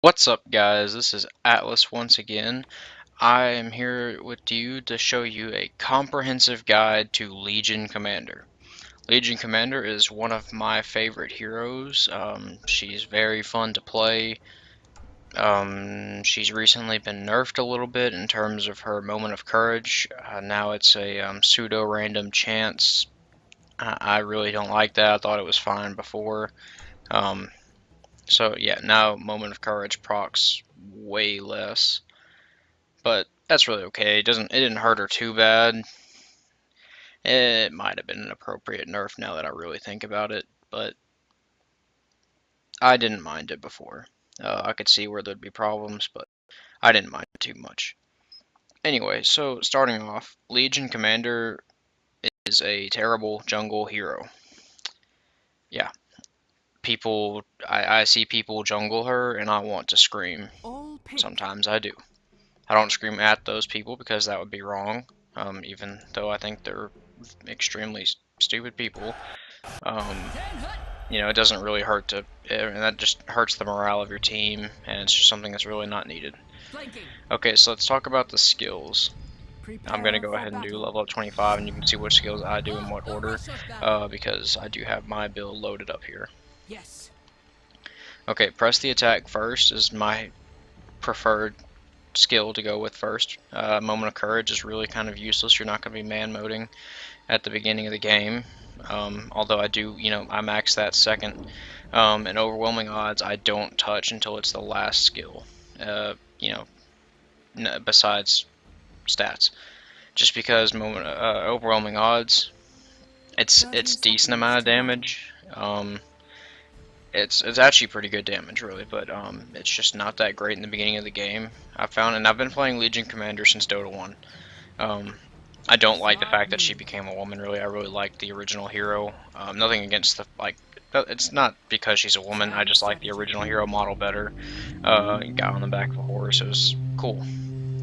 What's up, guys? This is Atlas once again. I am here with you to show you a comprehensive guide to Legion Commander. Legion Commander is one of my favorite heroes. She's very fun to play. She's recently been nerfed a little bit in terms of her moment of courage. Now it's a pseudo-random chance. I really don't like that. I thought it was fine before. Um, So yeah, now Moment of Courage procs way less, but that's really okay. It didn't hurt her too bad. It might have been an appropriate nerf now that I really think about it, but I didn't mind it before. I could see where there'd be problems, but I didn't mind it too much. Anyway, so starting off, Legion Commander is a terrible jungle hero. Yeah, I see people jungle her and I want to scream. Sometimes I do. I don't scream at those people because that would be wrong, even though I think they're extremely stupid people. Um, it doesn't really hurt to, and that just hurts the morale of your team, and it's just something that's really not needed. Okay, so let's talk about the skills. I'm going to go ahead and do level up 25, and you can see what skills I do in what order, because I do have my build loaded up here. Yes. Okay, press the attack first is my preferred skill to go with first. Moment of Courage is really kind of useless. You're not going to be man moding at the beginning of the game. Although I do, I max that second. And Overwhelming Odds I don't touch until it's the last skill. Besides stats, just because Overwhelming Odds, it's 30 decent seconds amount of to battle. damage. It's actually pretty good damage, really, but it's just not that great in the beginning of the game. I found, and I've been playing Legion Commander since Dota 1. Um, I don't like the Start fact that she moving. became a woman. Really, I really like the original hero. Nothing against the like. It's not because she's a woman. I 10 just like the seconds. original hero model better. Guy on the back of a horse. It was cool.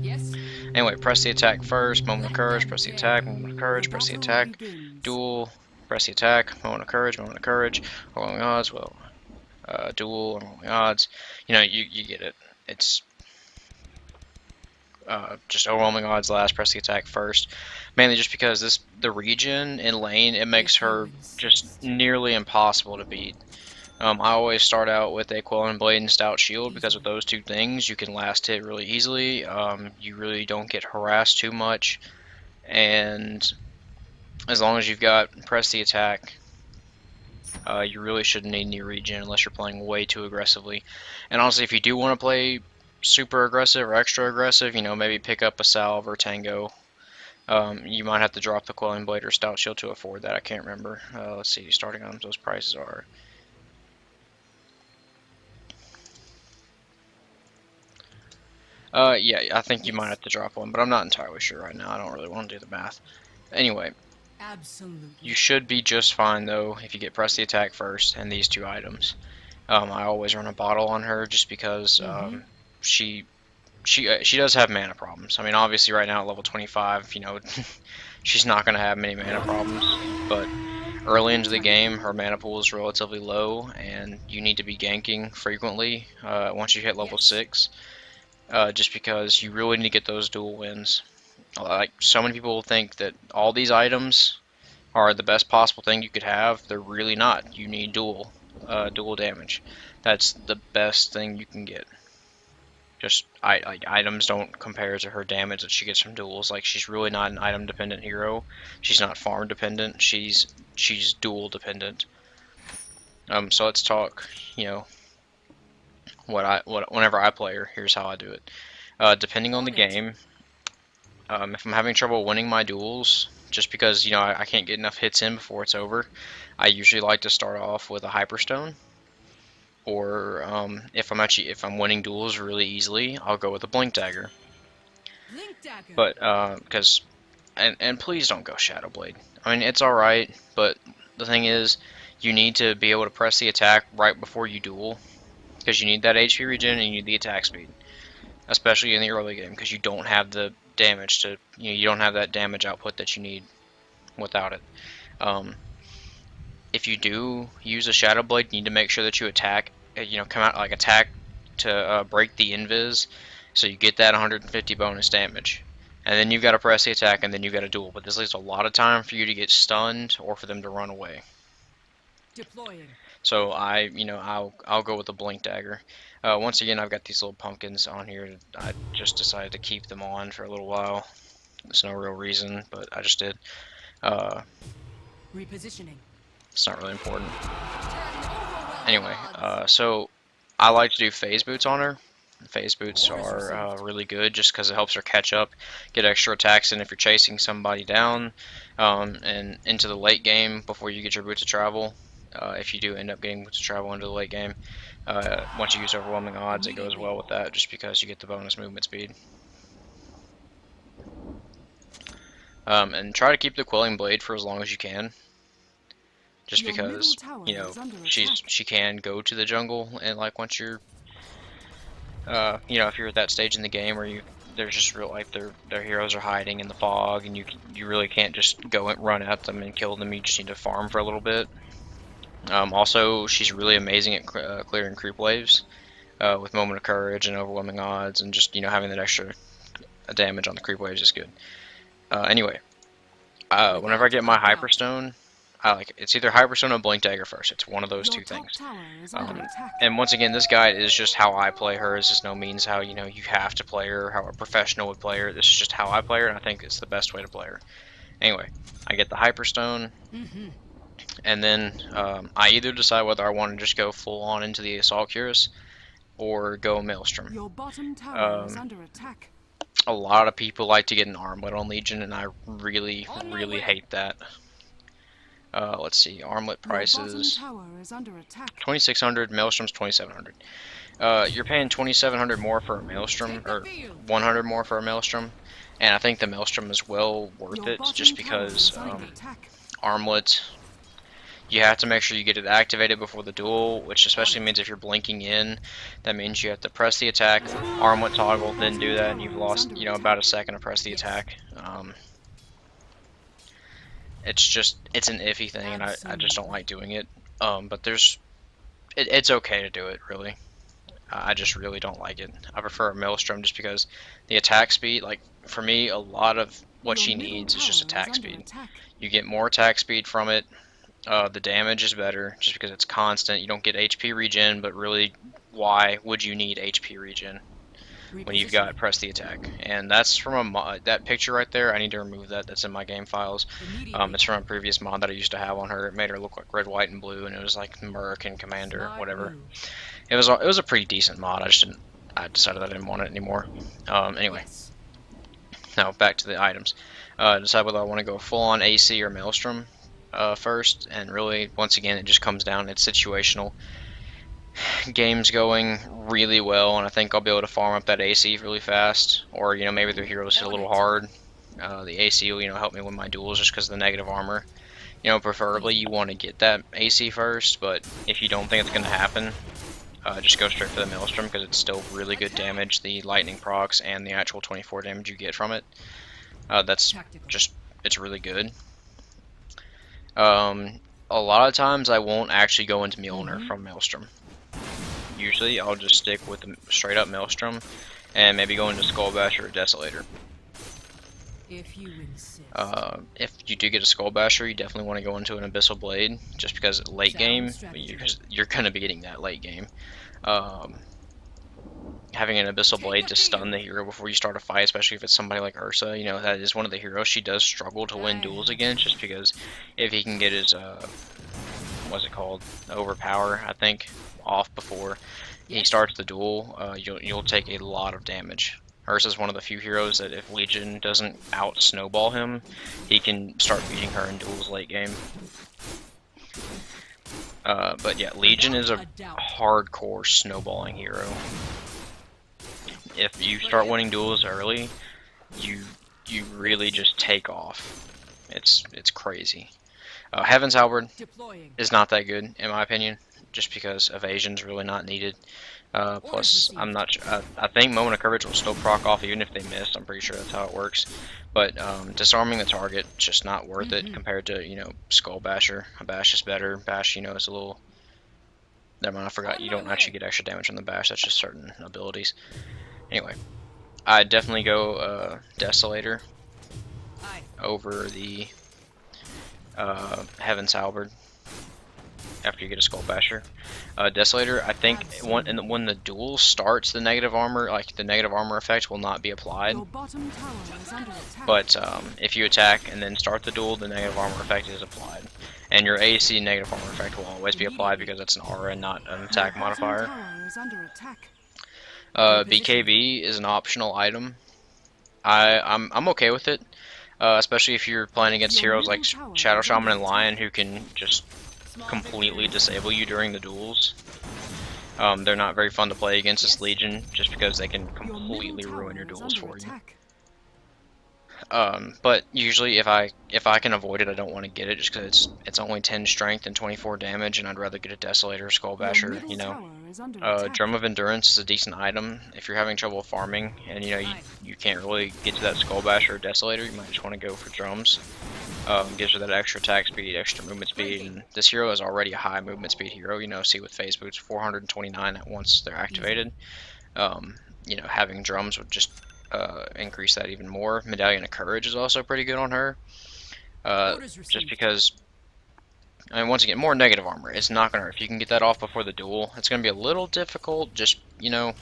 Yes. Anyway, press the attack first. Moment of Let Courage. them Press the attack. dare. Moment of The Courage. Press the battle attack. begins. Duel. Press the attack. Moment of Courage. Moment of Courage. Rolling odds. Well, duel and rolling odds. You get it. It's just overwhelming odds last, press the attack first. Mainly just because the region in lane, it makes If you her just insist. nearly impossible to beat. I always start out with a Quelling Blade and Stout Shield because with Easily. those two things you can last hit really easily. You really don't get harassed too much, and as long as you've got press the attack, you really shouldn't need any regen unless you're playing way too aggressively. And honestly, if you do want to play super aggressive or extra aggressive, maybe pick up a Salve or Tango. You might have to drop the Quelling Blade or Stout Shield to afford that. I can't remember. Let's see, starting items, those prices are. Yeah, I think you might Yes. have to drop one, but I'm not entirely sure right now. I don't really want to do the math. Anyway, you Absolutely. should be just fine though if you get press the attack first and these two items. I always run a bottle on her just because Mm-hmm. she she does have mana problems. I mean, obviously right now at level 25, she's not going to have many mana problems, but early into the Turning. game, her mana pool is relatively low, and you need to be ganking frequently once you hit level Yes. 6, just because you really need to get those dual wins. Like, so many people think that all these items are the best possible thing you could have. They're really not. You need dual damage. That's the best thing you can get. Just like items don't compare to her damage that she gets from duels. Like, she's really not an item dependent hero. She's not farm dependent. She's duel dependent. So let's talk. You know whenever I play her, here's how I do it. Depending on the On it. game, if I'm having trouble winning my duels, just because I can't get enough hits in before it's over, I usually like to start off with a Hyperstone. Or if I'm winning duels really easily, I'll go with a Blink Dagger. Blink dagger. But because and please don't go Shadow Blade. I mean, it's all right, but the thing is, you need to be able to press the attack right before you duel because you need that HP regen and you need the attack speed, especially in the early game because you don't have the damage to you don't have that damage output that you need without it. Um, if you do use a Shadow Blade, you need to make sure that you attack. Come out like attack to break the invis, so you get that 150 bonus damage. And then you've got to press the attack, and then you've got to duel. But this leaves a lot of time for you to get stunned or for them to run away. Deploying. So I'll go with the blink dagger. Once again, I've got these little pumpkins on here. I just decided to keep them on for a little while. There's no real reason, but I just did. Repositioning. It's not really important. Anyway, so I like to do phase boots on her. Phase boots are really good just because it helps her catch up, get extra attacks in if you're chasing somebody down, and into the late game before you get your boots of travel. If you do end up getting boots of travel into the late game, once you use overwhelming odds, it goes well with that just because you get the bonus movement speed. And try to keep the Quelling Blade for as long as you can. Just because, she can go to the jungle, and like once you're, if you're at that stage in the game where there's just real like their heroes are hiding in the fog, and you really can't just go and run at them and kill them. You just need to farm for a little bit. Also, she's really amazing at clearing creep waves with Moment of Courage and Overwhelming Odds, and just having that extra damage on the creep waves is good. Anyway, whenever I get my Hyperstone, it's either Hyperstone or Blink Dagger first. It's one of those two things. And once again, this guide is just how I play her. It's just no means how you have to play her, how a professional would play her. This is just how I play her, and I think it's the best way to play her. Anyway, I get the Hyperstone, and then I either decide whether I want to just go full on into the Assault Cuirass or go Maelstrom. Your bottom tower is under attack. A lot of people like to get an Armlet on Legion, and I really hate that. Let's see, Armlet prices 2,600, Maelstrom's 2,700. You're paying 2,700 more for a Maelstrom, or 100 more for a Maelstrom, and I think the Maelstrom is well worth it just because Armlet, you have to make sure you get it activated before the duel, which especially means if you're blinking in, that means you have to press the attack, Armlet toggle, then do that, and you've lost about a second to press the attack. It's an iffy thing, and I just don't like doing it. But it's okay to do it, really. I just really don't like it. I prefer a Maelstrom just because the attack speed, like for me, a lot of what she needs is just attack speed. You get more attack speed from it. The damage is better just because it's constant. You don't get HP regen, but really, why would you need HP regen when you've got press the attack? And that's from a mod. That picture right there, I need to remove that. That's in my game files. It's from a previous mod that I used to have on her. It made her look like red, white, and blue, and it was like American Commander, whatever. It was a pretty decent mod. I decided I didn't want it anymore. Anyway, now back to the items. Decide whether I want to go full on AC or Maelstrom first, and really, once again, it just comes down. It's situational. Game's going really well, and I think I'll be able to farm up that AC really fast, or maybe the heroes hit a little hard. The AC will help me win my duels just because of the negative armor. Preferably you want to get that AC first, but if you don't think it's going to happen, just go straight for the Maelstrom because it's still really good damage. The lightning procs and the actual 24 damage you get from it, it's really good. A lot of times I won't actually go into Mjolnir from Maelstrom. Usually I'll just stick with the straight up Maelstrom and maybe go into Skullbasher or Desolator. If you insist. If you do get a Skullbasher, you definitely want to go into an Abyssal Blade just because late game, you're going to be getting that late game. Having an Abyssal Blade to stun the hero before you start a fight, especially if it's somebody like Ursa, that is one of the heroes she does struggle to win duels against just because if he can get his, what's it called, Overpower, I think, off before he starts the duel, you'll take a lot of damage. Ursa's one of the few heroes that if Legion doesn't out-snowball him, he can start beating her in duels late game. But yeah, Legion is a hardcore snowballing hero. If you start winning duels early, you really just take off. It's crazy. Heaven's Halberd is not that good in my opinion, just because evasion's really not needed. Plus, I'm not sure. I think Moment of Courage will still proc off even if they miss. I'm pretty sure that's how it works. But disarming the target, just not worth it compared to Skullbasher. A Bash is better. Bash, is a little Never mind, I forgot. On You my don't actually way. get extra damage on the bash. That's just certain abilities. Anyway, I definitely go Desolator Aye. over the Heaven's Halberd after you get a Skull Basher. Desolator, I think when the duel starts, the negative armor, like the negative armor effect, will not be applied. Your bottom tower is under attack. But if you attack and then start the duel, the negative armor effect is applied. And your AC negative armor effect will always be applied because it's an aura and not an attack Your bottom modifier. tower is under attack. BKB is an optional item. I'm okay with it, especially if you're playing against Your heroes like middle tower Shadow is under Shaman and Lion attack. who can just Small completely victory. disable you during the duels. They're not very fun to play against as Legion just because they can Your middle completely ruin tower your is duels under for you. attack. But usually if I can avoid it, I don't want to get it just because it's only 10 strength and 24 damage, and I'd rather get a Desolator, Skull Your Basher, middle you know. tower is under attack. Drum of Endurance is a decent item. If you're having trouble farming and you know you can't really get to that Skull Basher or Desolator, you might just want to go for drums. Gives you that extra attack speed, extra movement speed, and this hero is already a high movement speed hero. You know, see with Phase Boots, 429 at once they're activated. You know, having drums would just increase that even more. Medallion of Courage is also pretty good on her. Orders Just received. because, I mean, once again, more negative armor. It's not gonna hurt. If you can get that off before the duel, it's gonna be a little difficult. Just, you know,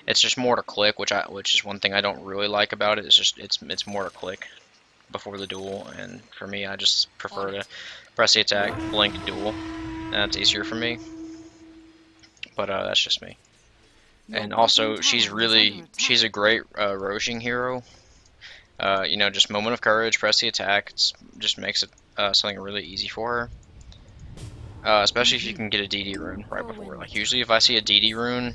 it's just more to click, which is one thing I don't really like about it. It's just it's more to click before the duel, and for me, I just prefer to press the attack, blink, duel, and that's easier for me. But that's just me. Your And bottom also, tower she's is under attack. a great Roshing hero. You know, just Moment of Courage, press the attack. It just makes it something really easy for her. Especially if you can get a DD rune right before. Like usually, if I see a DD rune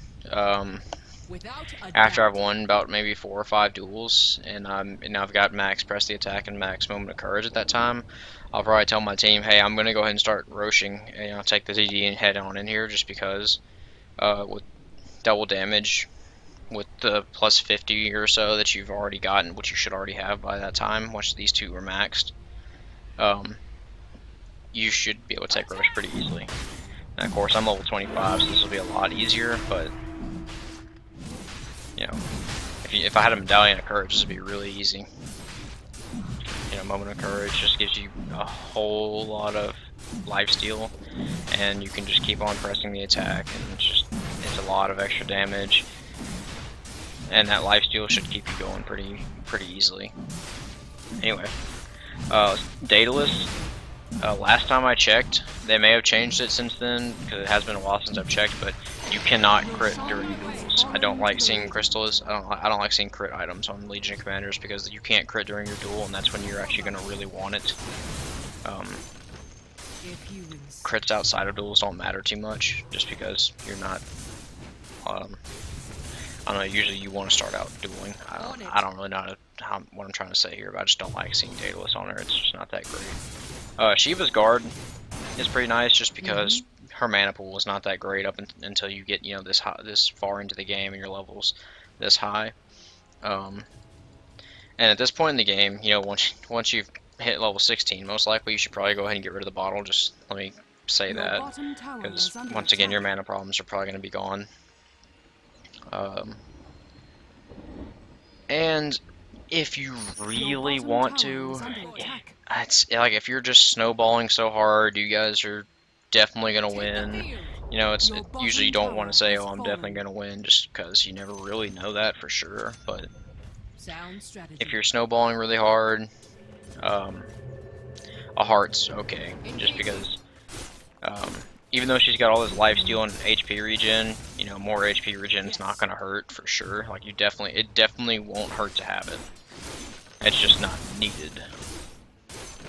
Without a after doubt. I've won about maybe 4 or 5 duels, and I've got max press the attack and max Moment of Courage at that time, I'll probably tell my team, hey, I'm gonna go ahead and start Roshing, and you know, take the DD and head on in here, just because with double damage with the plus 50 or so that you've already gotten, which you should already have by that time, once these two are maxed, you should be able to take Rosh pretty easily. And of course, I'm level 25, so this will be a lot easier, but, you know, if I had a Medallion of Courage, this would be really easy. You know, Moment of Courage just gives you a whole lot of lifesteal, and you can just keep on pressing the attack, and it's a lot of extra damage. And that lifesteal should keep you going pretty easily. Anyway, Daedalus, last time I checked, they may have changed it since then, because it has been a while since I've checked, but you cannot crit during duels. I don't like seeing Crystallis, I don't like seeing crit items on Legion Commanders, because you can't crit during your duel, and that's when you're actually going to really want it. If you insist. Crits outside of duels don't matter too much, just because you're not, I don't know, usually you want to start out dueling. I don't really know what I'm trying to say here, but I just don't like seeing Daedalus on her. It's just not that great. Shiva's Guard is pretty nice, just because her mana pool is not that great until you get, you know, this far into the game and your levels this high. And at this point in the game, you know, once you've hit level 16, most likely you should probably go ahead and get rid of the bottle. Just let me say Your that, bottom tower because is under once again, attack. your mana problems are probably going to be gone. And if you really Your bottom want tower to, is under attack. it's like if you're just snowballing so hard, you guys are definitely gonna Take the win. field. You know, Your usually you bottom don't want tower to say, has "Oh, I'm definitely fallen. gonna win," just because you never really know that for sure. But Sound strategy. if you're snowballing really hard, a heart's okay, just because. Even though she's got all this life steal and HP regen, you know, more HP regen is not gonna hurt for sure. Like it definitely won't hurt to have it. It's just not needed.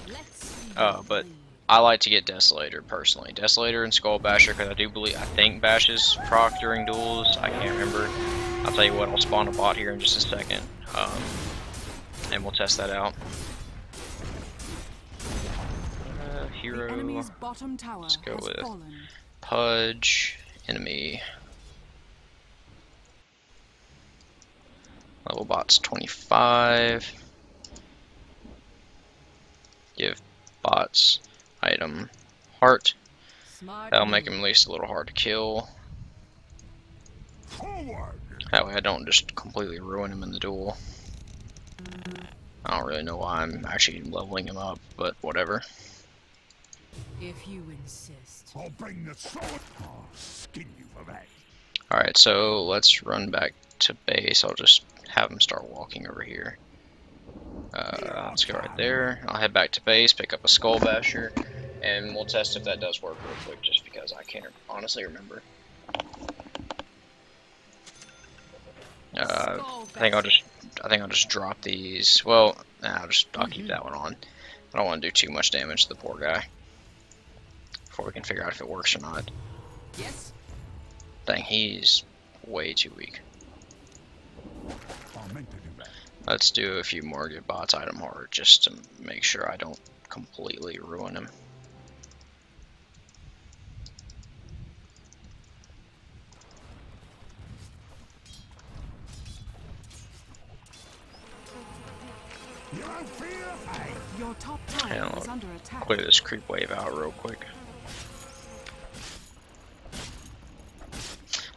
Let's see But I like to get Desolator personally. Desolator and Skull Basher, because I think bashes proc during duels. I can't remember. I'll tell you what, I'll spawn a bot here in just a second, and we'll test that out. the Hero. enemy's bottom tower Let's go has with fallen. Pudge. Enemy. Level bot's 25. Give bots item heart. Smart That'll make move. him at least a little hard to kill. That way I don't just completely ruin him in the duel. I don't really know why I'm actually leveling him up, but whatever. If you insist. I'll bring the sword. I'll skin you for that. Alright, so let's run back to base. I'll just have him start walking over here. Let's go right there. I'll head back to base, pick up a Skull Basher, and we'll test if that does work real quick, just because I can't honestly remember. I think I'll just drop these. Well, nah, I'll keep that one on. I don't want to do too much damage to the poor guy before we can figure out if it works or not. Yes. Dang, he's way too weak. I meant to do that. Let's do a few more good bots item hard just to make sure I don't completely ruin him. You don't fear fate. Your top Hang tower on, is under attack. clear this creep wave out real quick.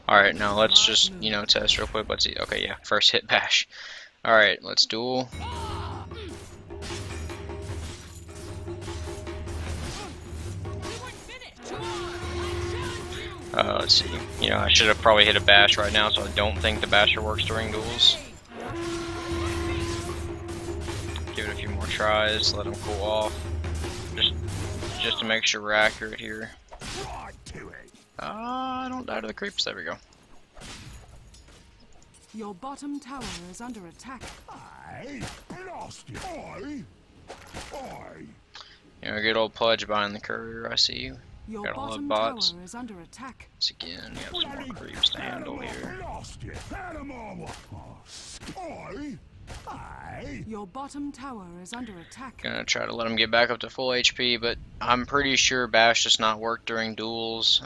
Alright, now let's just, test real quick. Let's see. Okay, yeah, first hit bash. Alright, let's duel. Let's see. I should have probably hit a bash right now, so I don't think the basher works during duels. Give it a few more tries, let him cool off. Just to make sure we're accurate here. Right to it. Don't die to the creeps. There we go. Your bottom tower is under attack. I blast you. Good old Pledge behind the courier. I see you. Your Got a lot of bottom bots. tower is under attack. Once again, you have some more creeps to handle here. Blast you. I Your bottom tower is under attack. Gonna try to let him get back up to full HP, but I'm pretty sure bash does not work during duels.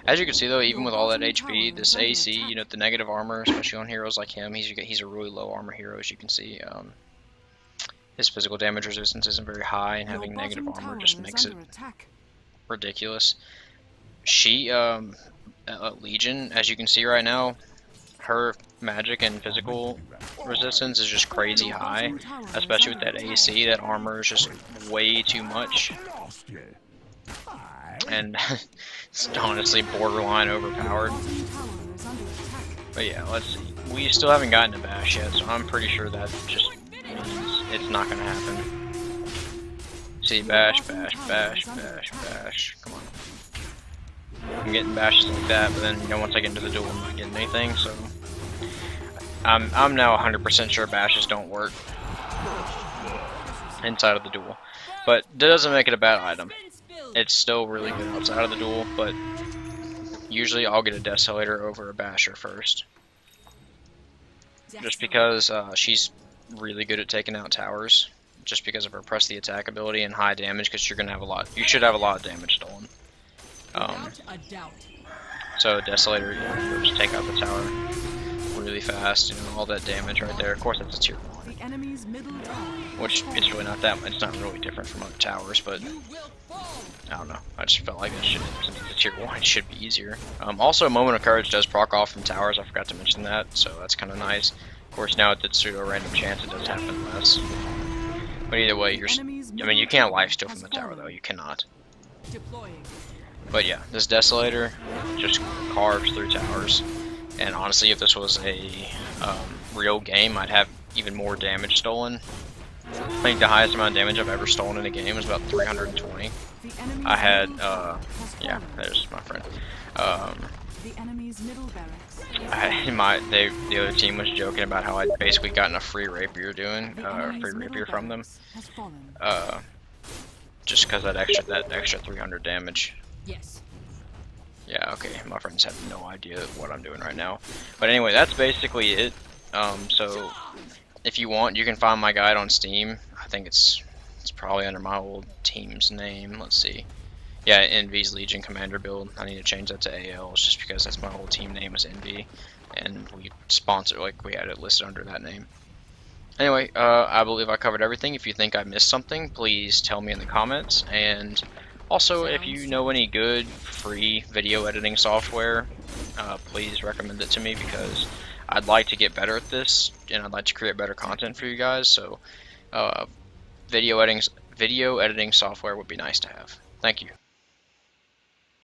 As you can see though, even with all that HP, this AC, the negative armor, especially on heroes like him, he's a really low armor hero, as you can see. His physical damage resistance isn't very high, and having negative armor just makes it ridiculous. She, Legion, as you can see right now, her magic and physical resistance is just crazy high, especially with that AC. That armor is just way too much, blast you. and it's honestly borderline overpowered. Bottom tower is under attack. But yeah, let's see. We still haven't gotten a bash yet, so I'm pretty sure that just means it's not gonna happen. See, bash, bash, bash, bash, bash. Come on. I'm getting bashes like that, but then once I get into the duel, I'm not getting anything. So I'm now 100% sure bashes don't work inside of the duel, but that doesn't make it a bad item. It's still really good outside of the duel, but usually I'll get a Desolator over a basher first, just because she's really good at taking out towers, just because of her press the attack ability and high damage. Because you're gonna have you should have a lot of damage stolen. Without a doubt. So Desolator, will just take out the tower really fast. All that damage right there. Of course, that's a tier 1, The enemy's middle tower. which it's really not that much. It's not really different from other towers, but I don't know. I just felt like since it's a tier 1, it should be easier. Also, Moment of Courage does proc off from towers. I forgot to mention that, so that's kind of nice. Of course, now with the pseudo random chance, it does happen less. But either way, you can't lifesteal from the tower though. You cannot. Deploying. But yeah, this Desolator just carves through towers. And honestly, if this was a real game, I'd have even more damage stolen. I think the highest amount of damage I've ever stolen in a game was about 320. I had, yeah, there's my friend. The enemy's middle barracks. The other team was joking about how I'd basically gotten a free rapier from them. Has fallen. Just because that extra 300 damage. Yes. Yeah, okay, my friends have no idea what I'm doing right now. But anyway, that's basically it. So if you want, you can find my guide on Steam. I think it's probably under my old team's name. Let's see. Yeah, Envy's Legion Commander build. I need to change that to AL just because that's my old team name is Envy, and we had it listed under that name. Anyway, I believe I covered everything. If you think I missed something, please tell me in the comments, and Also, if you know any good free video editing software, please recommend it to me, because I'd like to get better at this and I'd like to create better content for you guys. So video editing software would be nice to have. Thank you.